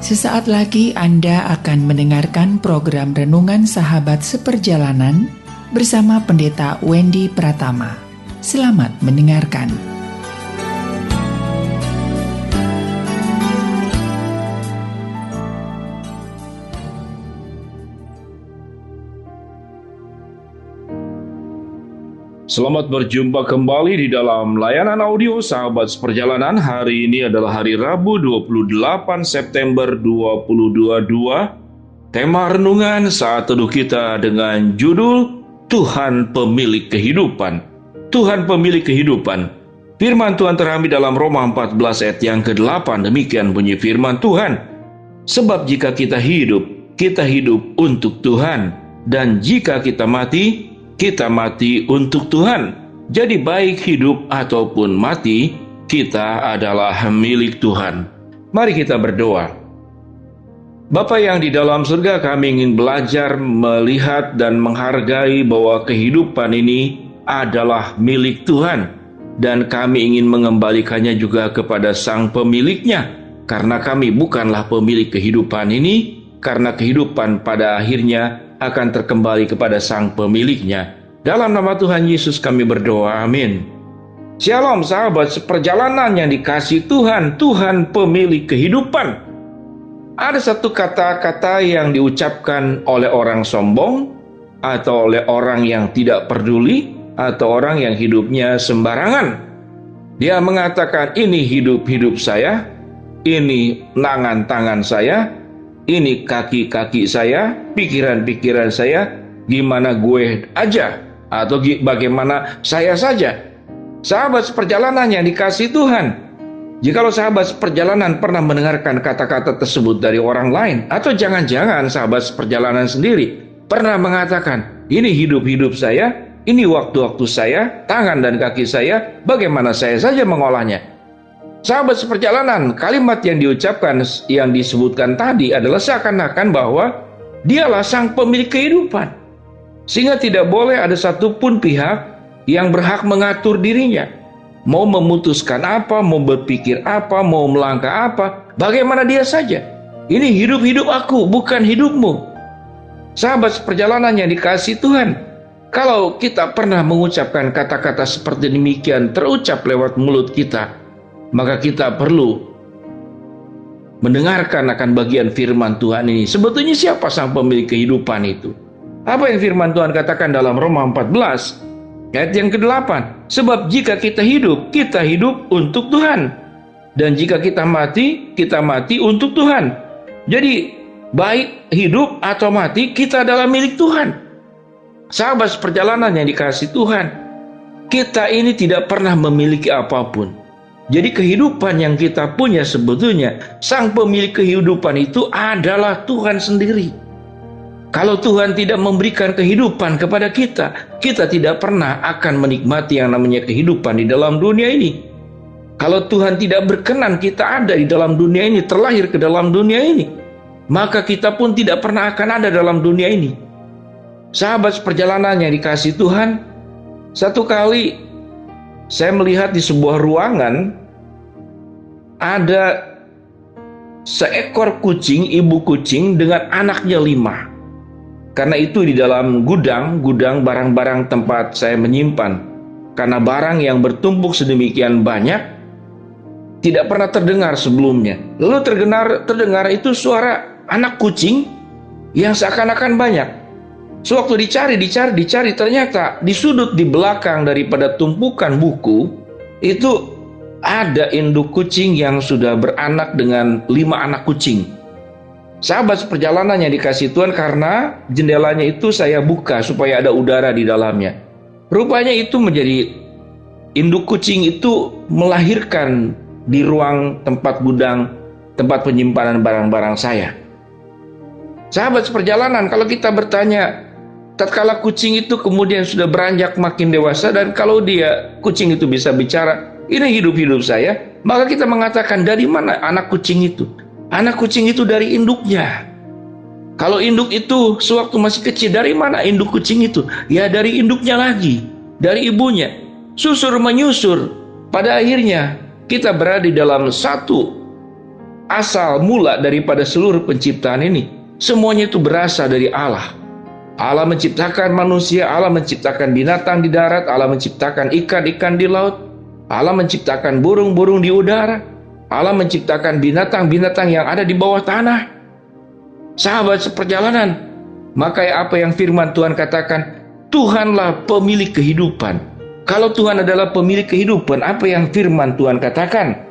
Sesaat lagi Anda akan mendengarkan program Renungan Sahabat Seperjalanan bersama Pendeta Wendy Pratama. Selamat mendengarkan. Selamat berjumpa kembali di dalam layanan audio Sahabat Seperjalanan. Hari ini adalah hari Rabu 28 September 2022. Tema renungan saat teduh kita dengan judul Tuhan Pemilik Kehidupan. Tuhan Pemilik Kehidupan. Firman Tuhan terambil dalam Roma 14 ayat yang ke-8. Demikian bunyi firman Tuhan. Sebab jika kita hidup untuk Tuhan. Dan jika kita mati untuk Tuhan. Jadi baik hidup ataupun mati, kita adalah milik Tuhan. Mari kita berdoa. Bapa yang di dalam surga, kami ingin belajar melihat dan menghargai bahwa kehidupan ini adalah milik Tuhan. Dan kami ingin mengembalikannya juga kepada sang pemiliknya. Karena kami bukanlah pemilik kehidupan ini, karena kehidupan pada akhirnya akan terkembali kepada sang pemiliknya. Dalam nama Tuhan Yesus kami berdoa, amin. Shalom sahabat seperjalanan yang dikasihi Tuhan, Tuhan pemilik kehidupan. Ada satu kata-kata yang diucapkan oleh orang sombong, atau oleh orang yang tidak peduli, atau orang yang hidupnya sembarangan. Dia mengatakan, ini hidup saya, ini tangan saya, ini kaki-kaki saya, pikiran-pikiran saya, gimana gue aja, atau bagaimana saya saja. Sahabat seperjalanan yang dikasihi Tuhan, jikalau sahabat seperjalanan pernah mendengarkan kata-kata tersebut dari orang lain, atau jangan-jangan sahabat seperjalanan sendiri pernah mengatakan, ini hidup saya, ini waktu-waktu saya, tangan dan kaki saya, bagaimana saya saja mengolahnya. Sahabat seperjalanan, kalimat yang diucapkan, yang disebutkan tadi adalah seakan-akan bahwa dialah sang pemilik kehidupan. Sehingga tidak boleh ada satupun pihak yang berhak mengatur dirinya. Mau memutuskan apa, mau berpikir apa, mau melangkah apa, bagaimana dia saja. Ini hidup aku, bukan hidupmu. Sahabat seperjalanan yang dikasihi Tuhan, kalau kita pernah mengucapkan kata-kata seperti demikian terucap lewat mulut kita, maka kita perlu mendengarkan akan bagian firman Tuhan ini. Sebetulnya siapa sang pemilik kehidupan itu? Apa yang firman Tuhan katakan dalam Roma 14 ayat yang ke-8? Sebab jika kita hidup untuk Tuhan. Dan jika kita mati untuk Tuhan. Jadi baik hidup atau mati, kita adalah milik Tuhan. Sahabat seperjalanan yang dikasihi Tuhan, kita ini tidak pernah memiliki apapun. Jadi kehidupan yang kita punya sebetulnya, sang pemilik kehidupan itu adalah Tuhan sendiri. Kalau Tuhan tidak memberikan kehidupan kepada kita, kita tidak pernah akan menikmati yang namanya kehidupan di dalam dunia ini. Kalau Tuhan tidak berkenan kita ada di dalam dunia ini, terlahir ke dalam dunia ini, maka kita pun tidak pernah akan ada dalam dunia ini. Sahabat seperjalanan yang dikasihi Tuhan, satu kali saya melihat di sebuah ruangan ada seekor kucing, ibu kucing dengan anaknya 5. Karena itu di dalam gudang barang-barang tempat saya menyimpan. Karena barang yang bertumpuk sedemikian banyak tidak pernah terdengar sebelumnya. Lalu terdengar itu suara anak kucing yang seakan-akan banyak. Sewaktu dicari, ternyata di sudut di belakang daripada tumpukan buku itu ada induk kucing yang sudah beranak dengan 5 anak kucing. Sahabat seperjalanan yang dikasihi Tuhan, karena jendelanya itu saya buka supaya ada udara di dalamnya. Rupanya itu menjadi induk kucing itu melahirkan di ruang tempat gudang, tempat penyimpanan barang-barang saya. Sahabat seperjalanan, kalau kita bertanya, tatkala kucing itu kemudian sudah beranjak makin dewasa, dan kalau kucing itu bisa bicara, ini hidup saya, maka kita mengatakan, dari mana anak kucing itu? Anak kucing itu dari induknya. Kalau induk itu sewaktu masih kecil, dari mana induk kucing itu? Ya dari induknya lagi, dari ibunya. Susur menyusur, pada akhirnya kita berada di dalam satu asal mula daripada seluruh penciptaan ini, semuanya itu berasal dari Allah. Allah menciptakan manusia, Allah menciptakan binatang di darat, Allah menciptakan ikan-ikan di laut, Allah menciptakan burung-burung di udara, Allah menciptakan binatang-binatang yang ada di bawah tanah. Sahabat seperjalanan, maka apa yang firman Tuhan katakan, Tuhanlah pemilik kehidupan. Kalau Tuhan adalah pemilik kehidupan, apa yang firman Tuhan katakan?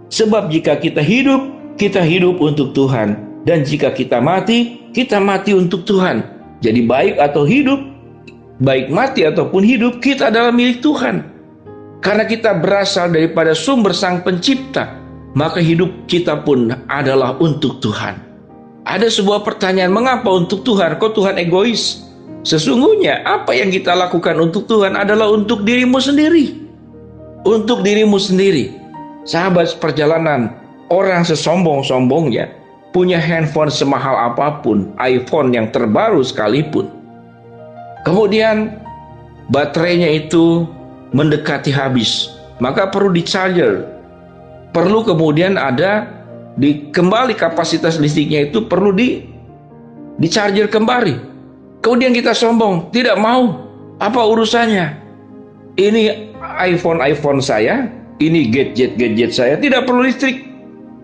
Sebab jika kita hidup untuk Tuhan. Dan jika kita mati untuk Tuhan. Jadi baik atau hidup, baik mati ataupun hidup, kita adalah milik Tuhan. Karena kita berasal daripada sumber Sang Pencipta, maka hidup kita pun adalah untuk Tuhan. Ada sebuah pertanyaan, mengapa untuk Tuhan? Kok Tuhan egois? Sesungguhnya apa yang kita lakukan untuk Tuhan adalah untuk dirimu sendiri. Untuk dirimu sendiri. Sahabat seperjalanan, orang sesombong-sombongnya punya handphone semahal apapun, iPhone yang terbaru sekalipun, kemudian baterainya itu mendekati habis, maka perlu di-charger. Perlu kemudian ada kembali kapasitas listriknya itu perlu di-charger kembali. Kemudian kita sombong, tidak mau. Apa urusannya? Ini iPhone saya, ini gadget saya, tidak perlu listrik.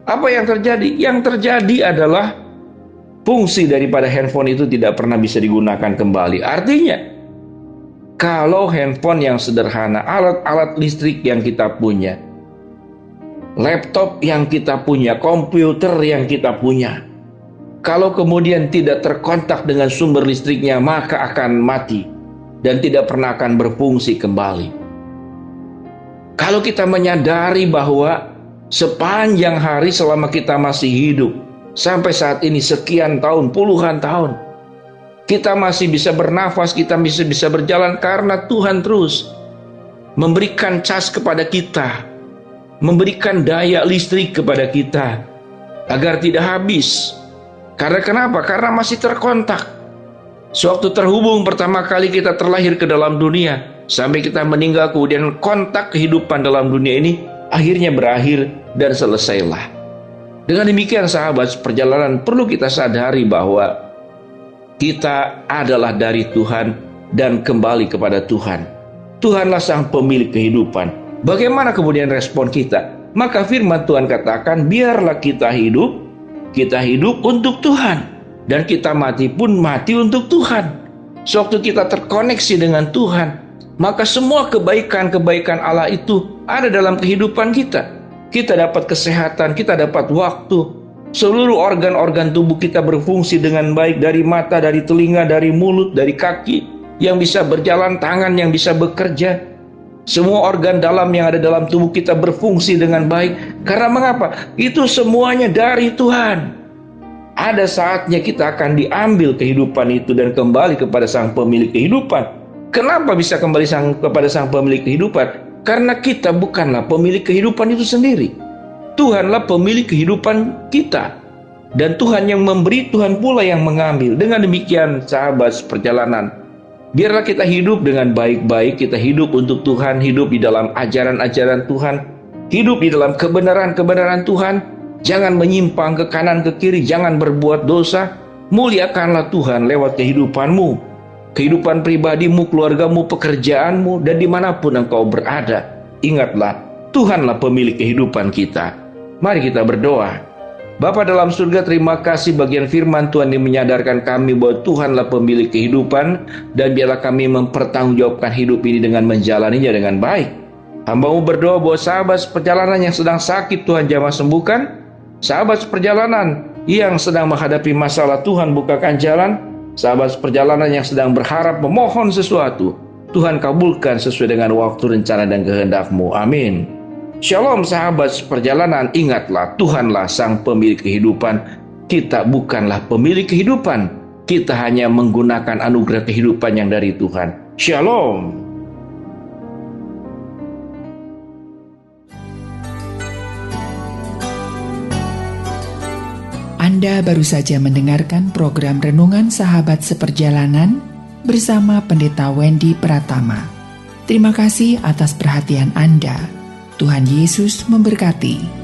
Apa yang terjadi? Yang terjadi adalah fungsi daripada handphone itu tidak pernah bisa digunakan kembali. Artinya, kalau handphone yang sederhana, alat-alat listrik yang kita punya, laptop yang kita punya, komputer yang kita punya, kalau kemudian tidak terkontak dengan sumber listriknya, maka akan mati dan tidak pernah akan berfungsi kembali. Kalau kita menyadari bahwa sepanjang hari selama kita masih hidup, sampai saat ini sekian tahun, puluhan tahun, kita masih bisa bernafas, kita bisa berjalan karena Tuhan terus memberikan cas kepada kita, memberikan daya listrik kepada kita agar tidak habis. Karena kenapa? Karena masih terkontak. Sewaktu terhubung pertama kali kita terlahir ke dalam dunia, sampai kita meninggal, kemudian kontak kehidupan dalam dunia ini akhirnya berakhir dan selesailah. Dengan demikian sahabat perjalanan, perlu kita sadari bahwa kita adalah dari Tuhan dan kembali kepada Tuhan. Tuhanlah Sang pemilik kehidupan. Bagaimana kemudian respon kita? Maka firman Tuhan katakan, biarlah kita hidup untuk Tuhan, dan kita mati pun mati untuk Tuhan. Sewaktu kita terkoneksi dengan Tuhan, maka semua kebaikan-kebaikan Allah itu ada dalam kehidupan kita. Kita dapat kesehatan, kita dapat waktu. Seluruh organ-organ tubuh kita berfungsi dengan baik, dari mata, dari telinga, dari mulut, dari kaki yang bisa berjalan, tangan yang bisa bekerja. Semua organ dalam yang ada dalam tubuh kita berfungsi dengan baik. Karena mengapa? Itu semuanya dari Tuhan. Ada saatnya kita akan diambil kehidupan itu dan kembali kepada Sang pemilik kehidupan. Kenapa bisa kembali kepada Sang pemilik kehidupan? Karena kita bukanlah pemilik kehidupan itu sendiri. Tuhanlah pemilik kehidupan kita. Dan Tuhan yang memberi, Tuhan pula yang mengambil. Dengan demikian sahabat perjalanan, biarlah kita hidup dengan baik-baik. Kita hidup untuk Tuhan, hidup di dalam ajaran-ajaran Tuhan, hidup di dalam kebenaran-kebenaran Tuhan. Jangan menyimpang ke kanan ke kiri, jangan berbuat dosa. Muliakanlah Tuhan lewat kehidupanmu, kehidupan pribadimu, keluargamu, pekerjaanmu, dan dimanapun engkau berada. Ingatlah, Tuhanlah pemilik kehidupan kita. Mari kita berdoa. Bapa dalam surga, terima kasih bagian firman Tuhan yang menyadarkan kami bahwa Tuhanlah pemilik kehidupan, dan biarlah kami mempertanggungjawabkan hidup ini dengan menjalaninya dengan baik. Hamba-Mu berdoa bahwa sahabat perjalanan yang sedang sakit, Tuhan jamah sembuhkan. Sahabat perjalanan yang sedang menghadapi masalah, Tuhan bukakan jalan. Sahabat perjalanan yang sedang berharap memohon sesuatu, Tuhan kabulkan sesuai dengan waktu, rencana, dan kehendak-Mu. Amin. Shalom sahabat perjalanan, ingatlah Tuhanlah Sang pemilik kehidupan. Kita bukanlah pemilik kehidupan. Kita hanya menggunakan anugerah kehidupan yang dari Tuhan. Shalom. Anda baru saja mendengarkan program Renungan Sahabat Seperjalanan bersama Pendeta Wendy Pratama. Terima kasih atas perhatian Anda. Tuhan Yesus memberkati.